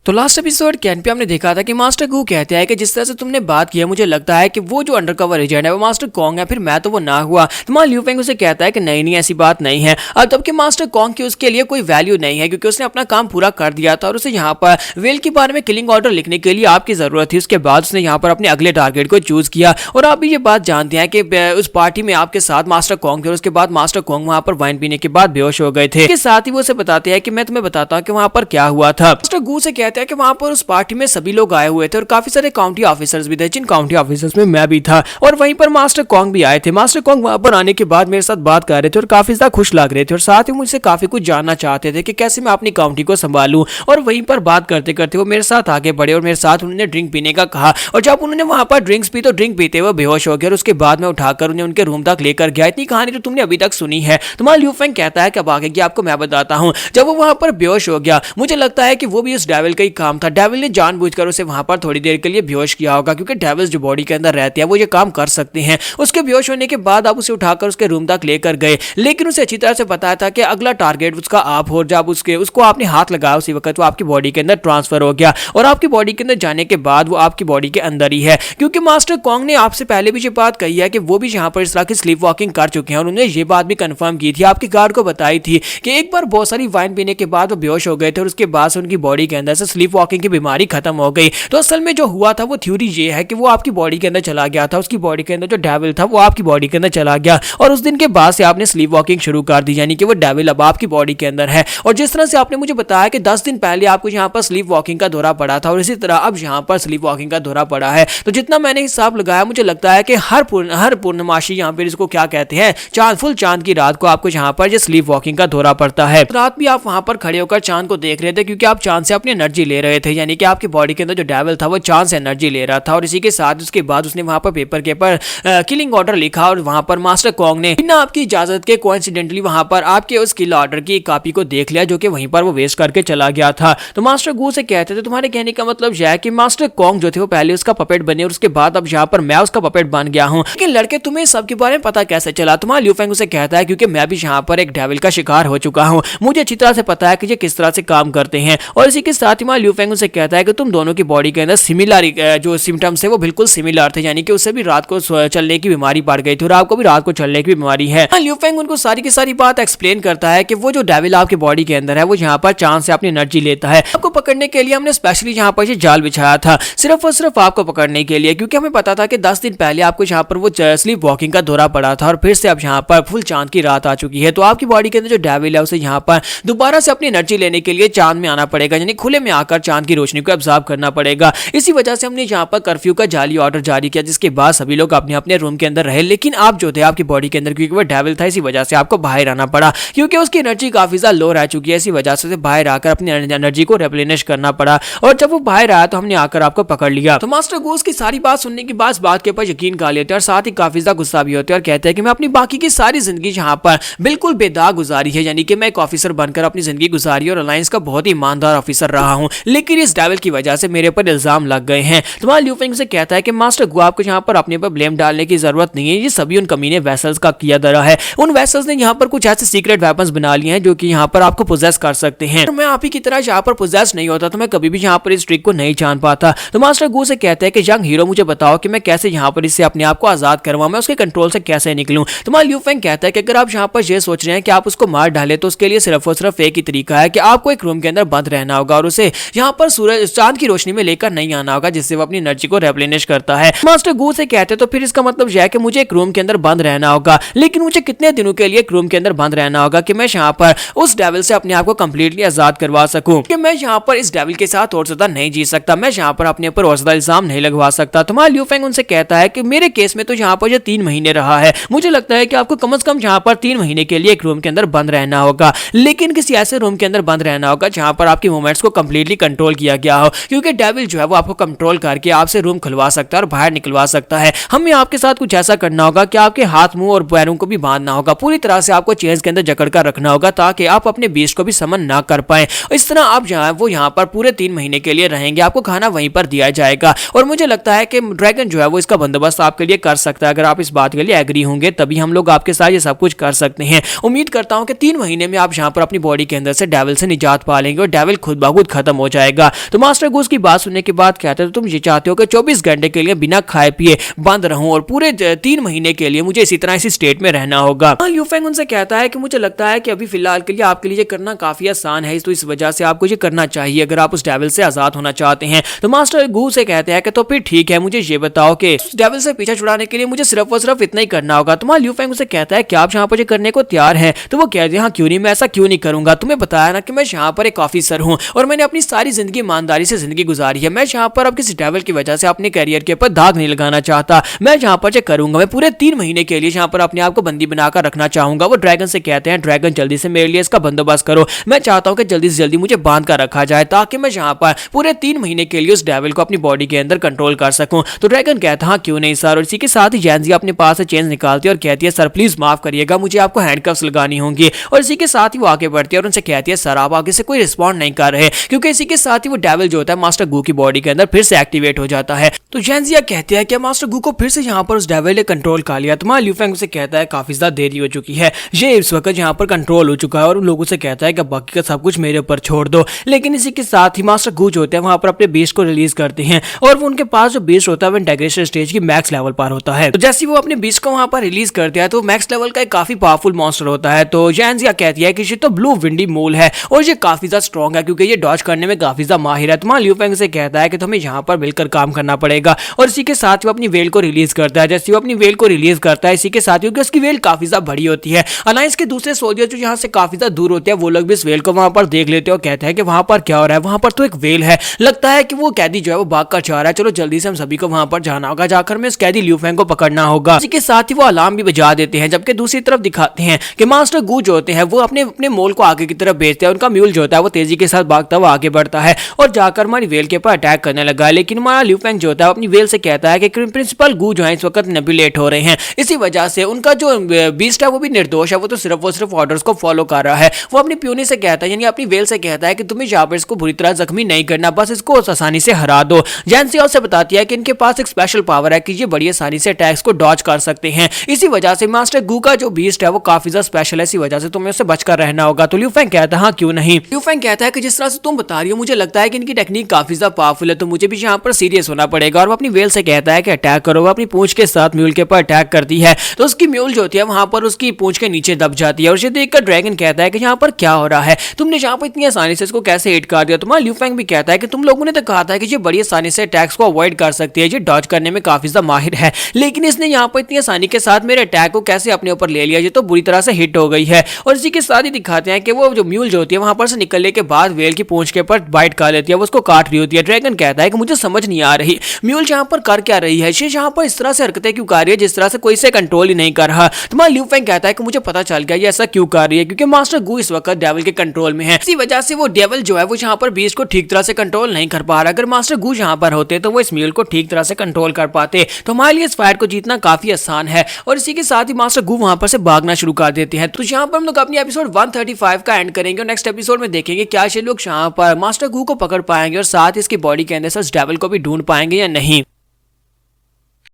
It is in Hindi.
तो लास्ट एपिसोड कैन पे हमने देखा था कि मास्टर गू कहते हैं कि जिस तरह से तुमने बात किया मुझे लगता है कि वो जो अंडरकवर एजेंट है वो मास्टर कॉन्ग है, फिर मैं तो वो ना हुआ। तो मां ल्यू फेंग उसे कहता है कि नहीं ऐसी बात नहीं है। अब तब कि मास्टर कॉन्ग की उसके लिए कोई वैल्यू नहीं है क्योंकि उसने अपना काम पूरा कर दिया था और उसे यहाँ पर वेल के बारे में किलिंग ऑर्डर लिखने के लिए आपकी जरूरत थी। उसके बाद उसने यहाँ पर अपने अगले टारगेट को चूज किया। और आप भी ये बात जानते हैं कि उस पार्टी में आपके साथ मास्टर कॉन्ग थे और उसके बाद मास्टर कॉन्ग वहां पर वाइन पीने के बाद बेहोश हो गए थे। इसके साथ ही वो उसे बताते हैं कि मैं तुम्हें बताता हूँ कि वहां पर क्या हुआ था। मास्टर गू से कहते हैं कि वहां पर उस पार्टी में सभी लोग आए हुए थे और काफी सारे काउंटी ऑफिसर्स भी थे, जिन काउंटी ऑफिसर्स में मैं भी था और वहीं पर मास्टर कॉन्ग भी आए थे। मास्टर कॉन्ग वहां पर आने के बाद मेरे साथ बात कर रहे थे और काफी ज्यादा खुश लग रहे थे और साथ ही मुझसे काफी कुछ जानना चाहते थे कि कैसे मैं अपनी काउंटी को संभालूं। और वहीं पर बात करते करते वो मेरे साथ आगे बढ़े और मेरे साथ उन्होंने ड्रिंक पीने का कहा। और जब उन्होंने वहां पर ड्रिंक्स पी तो ड्रिंक पीते हुए बेहोश हो गए और उसके बाद में उठाकर उन्हें उनके रूम तक लेकर गया। इतनी कहानी तो तुमने अभी तक सुनी है। तुम्हारा ल्यू फेंग कहता है कि अब आगे की आपको मैं बताता हूँ। जब वो वहां पर बेहोश हो गया मुझे लगता है कि वो भी उस डेविल का ही काम था। डेविल ने जानबूझकर उसे वहां पर थोड़ी देर के लिए बेहोश किया होगा क्योंकि डेविल्स जो बॉडी के अंदर रहते हैं वो ये काम कर सकते हैं। उसके बेहोश होने के बाद आप उसे उठाकर उसके रूम तक लेकर गए, लेकिन उसे अच्छी तरह से बताया था कि अगला टारगेट उसका आप हो। जब उसको आपने हाथ लगाया उसी वक्त वो आपकी बॉडी के अंदर ट्रांसफर हो गया और आपकी बॉडी के अंदर जाने के बाद वो आपकी बॉडी के अंदर ही है। क्योंकि मास्टर कॉन्ग ने आपसे पहले भी ये बात कही है कि वो भी यहाँ पर इस तरह की स्लीप वॉकिंग कर चुके हैं और उन्होंने ये बात भी कंफर्म की थी, आपके गार्ड को बताई थी कि एक बार बहुत सारी वाइन पीने के बाद वो बेहोश हो गए थे और उसके बाद से उनकी बॉडी के अंदर से स्लीप वॉकिंग की बीमारी खत्म हो गई। तो असल में जो हुआ था वो थ्योरी ये है कि वो आपकी बॉडी के अंदर चला गया था, उसकी बॉडी के अंदर जो डेविल था वो आपकी बॉडी के अंदर चला गया और उस दिन के बाद से आपने स्लीप वॉकिंग शुरू कर दी, यानी कि वो डेविल अब आपकी बॉडी के अंदर है। और जिस तरह से आपने मुझे बताया कि 10 दिन पहले आपको यहाँ पर स्लीप वॉकिंग का दौरा पड़ा था और इसी तरह अब यहाँ पर स्लीप वॉकिंग का दौरा पड़ा है, तो जितना मैंने हिसाब लगाया मुझे लगता है कि हर पूर्णमासी यहाँ पर इसको क्या कहते हैं, चांद, फुल चांद की रात को आपको यहाँ पर स्लीप वॉकिंग का दौरा पड़ता है। रात भी आप वहां पर खड़े होकर चांद को देख रहे थे क्योंकि आप चांद से अपनी एनर्जी ले रहे थे, यानी कि आपकी बॉडी के अंदर जो डेविल था वो चांद से एनर्जी ले रहा था। और इसी के साथ उसके बाद उसने वहां पर पेपर के ऊपर किलिंग ऑर्डर लिखा और वहां पर मास्टर कॉन्ग ने बिना आपकी इजाजत के कोइंसिडेंटली वहां पर आपके उस किल ऑर्डर की कॉपी को देख लिया जो कि वहीं पर वो वेस्ट करके चला गया था। तो मास्टर गू से कहते थे तुम्हारे कहने का मतलब यह है कि मास्टर कॉन्ग जो थे वो पहले उसका पपेट बने और उसके बाद अब यहाँ पर मैं उसका पपेट बन गया हूँ। लेकिन लड़के तुम्हें सब के बारे में पता कैसे चला? तुम्हारा ल्यू फेंग उसे कहता है क्योंकि मैं भी यहाँ पर एक डेविल का शिकार हो चुका हूँ, मुझे अच्छी तरह से पता है कि ये किस तरह से काम करते हैं। और इसी के साथ ही ल्यू फेंग उसे कहता है कि तुम दोनों की बॉडी के अंदर सिमिलर जो सिम्टम्स है वो बिल्कुल सिमिलर थे, यानी कि उसे भी रात को चलने की बीमारी पड़ गई थी और आपको भी रात को चलने की बीमारी है। ल्यू फेंग उनको सारी की सारी बात एक्सप्लेन करता है कि वो जो डेविल आपकी बॉडी के अंदर है वो यहाँ पर चांद से अपनी एनर्जी लेता है। आपको पकड़ने के लिए हमने स्पेशली यहाँ पर जाल बिछाया था, सिर्फ और सिर्फ आपको पकड़ने के लिए, क्योंकि हमें पता था कि 10 दिन पहले आपको यहाँ पर वो स्लीप वॉकिंग का दौरा पड़ा था और फिर से अब यहाँ पर फुल चांद की रात आ चुकी है। तो आपकी बॉडी के अंदर जो डेविल है उसे यहाँ पर दोबारा से अपनी एनर्जी लेने के लिए चांद में आना पड़ेगा, यानी खुले में आकर चांद की रोशनी को एब्जॉर्ब करना पड़ेगा। इसी वजह से हमने यहाँ पर कर्फ्यू का जाली ऑर्डर जारी किया, जिसके बाद सभी लोग अपने अपने रूम के अंदर रहे, लेकिन आप जो थे आपकी बॉडी के अंदर, क्योंकि वो डेविल था इसी वजह से आपको बाहर आना पड़ा, क्योंकि उसकी एनर्जी काफी ज्यादा लो रह चुकी है। इसी वजह से बाहर आकर अपनी एनर्जी को रिप्लेनिश करना पड़ा और जब वो बाहर आया तो हमने आकर आपको पकड़ लिया। तो मास्टर गूस की सारी बात सुनने के बाद बात के ऊपर यकीन कर लेते हैं और साथ ही काफी ज्यादा गुस्सा भी होते हैं और कहते हैं कि मैं अपनी बाकी की सारी जिंदगी यहाँ पर बिल्कुल बेदाग गुजारी है, यानी कि मैं एक ऑफिसर बनकर अपनी जिंदगी गुजारी और अलायंस का बहुत ही ईमानदार ऑफिसर रहा हूँ, लेकिन इस डेविल की वजह से मेरे ऊपर इल्जाम लग गए हैं। तुम्हारा ल्यू फेंग से कहता है कि मास्टर गू आपको यहाँ पर अपने पर ब्लेम डालने की जरूरत नहीं है, ये सभी उन कमीने वेसल्स का किया धरा है। उन वेसल्स ने यहाँ पर कुछ ऐसे सीक्रेट वेपन्स बना लिए हैं जो कि यहाँ पर आपको पोजेस कर सकते हैं। मैं आप ही की तरह यहाँ पर पोजेस नहीं होता तो मैं कभी भी यहाँ पर इस ट्रिक को नहीं जान पाता। तो मास्टर गू से कहते हैं कि यंग हीरो मुझे बताओ कि मैं कैसे यहाँ पर इससे अपने आप को आजाद करवाऊं, मैं उसके कंट्रोल से कैसे निकलूं। तुम्हारा ल्यू फेंग कहता है कि अगर आप यहाँ पर ये सोच रहे हैं कि आप उसको मार डालें तो उसके लिए सिर्फ और सिर्फ एक ही तरीका है कि आपको एक रूम के अंदर बंद रहना होगा और उसे यहाँ पर सूरज चांद की रोशनी में लेकर नहीं आना होगा, जिससे वो अपनी एनर्जी को रिप्लेनिश करता है। मास्टर गू से कहते हैं तो फिर इसका मतलब यह है कि मुझे एक रूम के अंदर बंद रहना होगा, लेकिन मुझे कितने दिनों के लिए एक रूम के अंदर बंद रहना होगा कि मैं यहाँ पर उस डेविल से अपने आप को कंप्लीटली आजाद करवा सकूं, कि मैं यहाँ पर इस डेविल के साथ और ज्यादा नहीं जी सकता, मैं यहाँ पर अपने ऊपर और ज्यादा इल्जाम नहीं लगवा सकता। तुम्हारा ल्यू फेंग उनसे कहता है कि मेरे केस में तो यहाँ पर ये 3 महीने रहा है, मुझे लगता है कि आपको कम से कम यहाँ पर 3 महीने के लिए एक रूम के अंदर बंद रहना होगा, लेकिन किसी ऐसे रूम के अंदर बंद रहना होगा जहाँ पर आपकी मूवमेंट्स को कंप्लीटली कंट्रोल किया गया हो, क्योंकि डेविल जो है वो आपको कंट्रोल करके आपसे रूम खुलवा सकता है और बाहर निकलवा सकता है। हमें आपके साथ कुछ ऐसा करना होगा कि आपके हाथ, मुंह और पैरों को भी बांधना होगा, पूरी तरह से आपको चेयर्स के अंदर जकड़ कर रखना होगा ताकि आप अपने बीस्ट को भी समन ना कर पाए। इस तरह आप जो है वो यहाँ पर पूरे 3 महीने के लिए रहेंगे, आपको खाना वहीं पर दिया जाएगा और मुझे लगता है कि ड्रैगन जो है वो इसका बंदोबस्त आपके लिए कर सकता है। अगर आप इस बात के लिए एग्री होंगे तभी हम लोग आपके साथ ये सब कुछ कर सकते हैं। उम्मीद करता हूँ कि 3 महीने में आप यहाँ पर अपनी बॉडी के अंदर से डेविल से निजात पा लेंगे और डेविल खुद ब खुद खत्म हो जाएगा। तो मास्टर गू की बात सुनने के बाद कहता है तो तुम ये चाहते हो कि 24 घंटे के लिए बिना खाए पिए बंद रहूं और पूरे 3 महीने के लिए मुझे इसी तरह इसी स्टेट में रहना होगा। लियू फेंग उनसे कहता है कि मुझे लगता है कि अभी फिलहाल के लिए आपके लिए करना काफी आसान है, तो इस वजह से आपको ये करना चाहिए अगर आप उस डेविल से आजाद होना चाहते हैं। तो मास्टर गू से कहते हैं कि तो फिर ठीक है, मुझे ये बताओ कि उस डेविल से पीछा छुड़ाने के लिए मुझे सिर्फ और सिर्फ इतना ही करना होगा। तो लियू फेंग उसे कहता है कि आप यहाँ पर करने को तैयार है? तो वो कहते हैं हाँ क्यों नहीं, मैं ऐसा क्यों नहीं करूंगा, तुम्हें बताया ना कि मैं यहाँ पर एक ऑफिसर हूँ और मैंने अपनी सारी जिंदगी ईमानदारी से जिंदगी गुजारी है। मैं यहाँ पर अब किसी डेविल की वजह से अपने कैरियर के ऊपर दाग नहीं लगाना चाहता। मैं यहाँ पर करूंगा, मैं पूरे 3 महीने के लिए यहाँ पर अपने आप को बंदी बनाकर रखना चाहूंगा। वो ड्रैगन से कहते हैं ड्रैगन जल्दी से मेरे लिए इसका बंदोबस्त करो, मैं चाहता हूँ कि जल्दी से जल्दी मुझे बांध कर रखा जाए ताकि मैं यहाँ पर पूरे 3 महीने के लिए उस डेविल को अपनी बॉडी के अंदर कंट्रोल कर सकूं। तो ड्रैगन कहता है हाँ क्यों नहीं सर, और इसी के साथ ही जैनजी अपने पास से चेंज निकालती है और कहती है सर प्लीज माफ करिएगा, मुझे आपको हैंडकफ्स लगानी होंगी। और इसी के साथ ही वो आगे बढ़ती है और उनसे कहती है सर आप आगे से कोई रिस्पॉन्ड नहीं कर रहे, क्योंकि इसी के साथ ही वो डेविल जो होता है मास्टर गू की बॉडी के अंदर फिर से एक्टिवेट हो जाता है। तो जैनजिया कहती है कि मास्टर गू को फिर से यहाँ पर उस डेविल ने कंट्रोल कर लिया। तो लियू फेंग उसे कहता है काफी ज्यादा देरी हो चुकी है, ये इस वक्त यहाँ पर कंट्रोल हो चुका है और उन लोगों से कहता है कि बाकी का सब कुछ मेरे ऊपर छोड़ दो। लेकिन इसी के साथ ही मास्टर गू जो होते हैं वहां पर अपने बेस को रिलीज करते हैं और वो उनके पास जो बेस होता है वो इंटीग्रेशन स्टेज की मैक्स लेवल पर होता है। तो जैसे वो अपने बेस को वहां पर रिलीज करते हैं तो मैक्स लेवल का एक काफी पावरफुल मॉन्स्टर होता है। तो जैनजिया कहती है कि ये तो ब्लू विंडी मोल है और ये काफी ज्यादा स्ट्रॉन्ग है क्योंकि ये डॉज करने में काफी ज्यादा माहिर है। तो लियू फेंग से कहता है कि तुम्हें यहाँ पर मिलकर काम करना पड़ेगा और इसी के साथ वो अपनी वेल को रिलीज करता है। जैसे वो अपनी वेल को रिलीज करता है इसी के साथ क्योंकि उसकी वेल काफी ज्यादा बड़ी होती है, अलायंस के दूसरे सोल्जर जो यहाँ से काफी ज्यादा दूर होते हैं वो लोग भी इस वेल को वहां पर देख लेते हैं और कहते हैं कि वहां पर क्या हो रहा है, वहां पर तो एक वेल है, लगता है कि वो कैदी जो है वो भाग कर जा रहा है, चलो जल्दी से हम सभी को वहां पर जाना होगा, जाकर में इस कैदी लियू फेंग को पकड़ना होगा। इसी के साथ ही वो अलार्म भी बजा देते हैं, जबकि दूसरी तरफ दिखाते हैं कि मास्टर गू जो होते हैं वो अपने अपने मोल को आगे की तरफ भेजते हैं। उनका म्यूल जो होता है वो तेजी के साथ भागता हुआ आगे बढ़ता है और जाकर हमारी वेल के ऊपर अटैक करने लगा। लेकिन हमारा लियू फेंग जो होता है अपनी वेल से कहता है कि प्रिंसिपल गू जो है इस वक्त नेबुलेट हो रहे हैं, इसी वजह से उनका जो बीस्ट है वो भी निर्दोष है, वो तो सिर्फ ऑर्डर्स को फॉलो कर रहा है। वो अपनी प्यूनी से कहता है यानी अपनी वेल से कहता है कि तुम्हें यहाँ पर इसको बुरी तरह जख्मी नहीं करना, बस इसको आसानी से हरा दो। जैनसिया उससे बताती है कि इनके पास एक स्पेशल पावर है कि ये बड़ी आसानी से अटैक्स को डॉज कर सकते हैं, इसी वजह से मास्टर गू का जो बीस्ट है वो काफी ज्यादा स्पेशल है, इसी वजह से तुम्हें उससे बचकर रहना होगा। तो लियू फेंग कहता है हाँ क्यों नहीं। लियू फेंग कहता है कि जिस तरह से तुम बता रही हो मुझे लगता है कि इनकी टेक्निक काफी ज्यादा पावरफुल है, तो मुझे भी यहाँ पर सीरियस होना पड़ेगा। और वो अपनी वेल से कहता है कि अटैक करो। वो अपनी पूंछ के साथ म्यूल के ऊपर अटैक करती है तो उसकी म्यूल जो होती है वहां पर उसकी पूंछ के नीचे दब जाती है और उसे देखकर ड्रैगन कहता है कि यहाँ पर क्या हो रहा है, तुमने यहाँ पर इतनी आसानी से इसको कैसे हिट कर दिया। तो लियू फेंग भी कहता है कि तुम लोगों ने तो कहा था कि ये बड़ी आसानी से अटैक्स को अवॉइड कर सकती है, ये डॉज करने में काफी ज्यादा माहिर है, लेकिन इसने यहाँ पर इतनी आसानी के साथ मेरे अटैक को कैसे अपने ऊपर ले लिया, ये तो बुरी तरह से हिट हो गई है। और इसी के साथ ही दिखाते हैं कि वो जो म्यूल जो होती है वहां पर से निकलने के बाद वेल की पूंछ के ऊपर बाइट कर लेती है, वो उसको काट रही होती है। ड्रैगन कहता है कि मुझे समझ नहीं आ रही म्यूल यहाँ पर कर क्या रही है, यहाँ पर इस तरह से हरकतें क्यों कर रही है जिस तरह से कोई से कंट्रोल ही नहीं कर रहा। तो लियू फेंग कहता है कि मुझे पता चल गया ये ऐसा क्यों कर रही है, क्योंकि मास्टर गू इस वक्त डेविल के कंट्रोल में है, इसी वजह से वो डेविल जो है वो यहाँ पर बीस्ट को ठीक तरह से कंट्रोल नहीं कर पा रहा। अगर मास्टर गू यहाँ पर होते तो वो इस म्यूल को ठीक तरह से कंट्रोल कर पाते, तो हमारे लिए इस फाइट को जीतना काफी आसान है। और इसी के साथ ही मास्टर गू वहां पर से भागना शुरू कर देते हैं। तो यहाँ पर हम लोग अपनी एपिसोड 135 का एंड करेंगे और नेक्स्ट एपिसोड में देखेंगे क्या ये लोग यहाँ पर मास्टर गू को पकड़ पाएंगे और साथ ही इसकी बॉडी के अंदर से उस डेविल को भी ढूंढ पाएंगे या नहीं।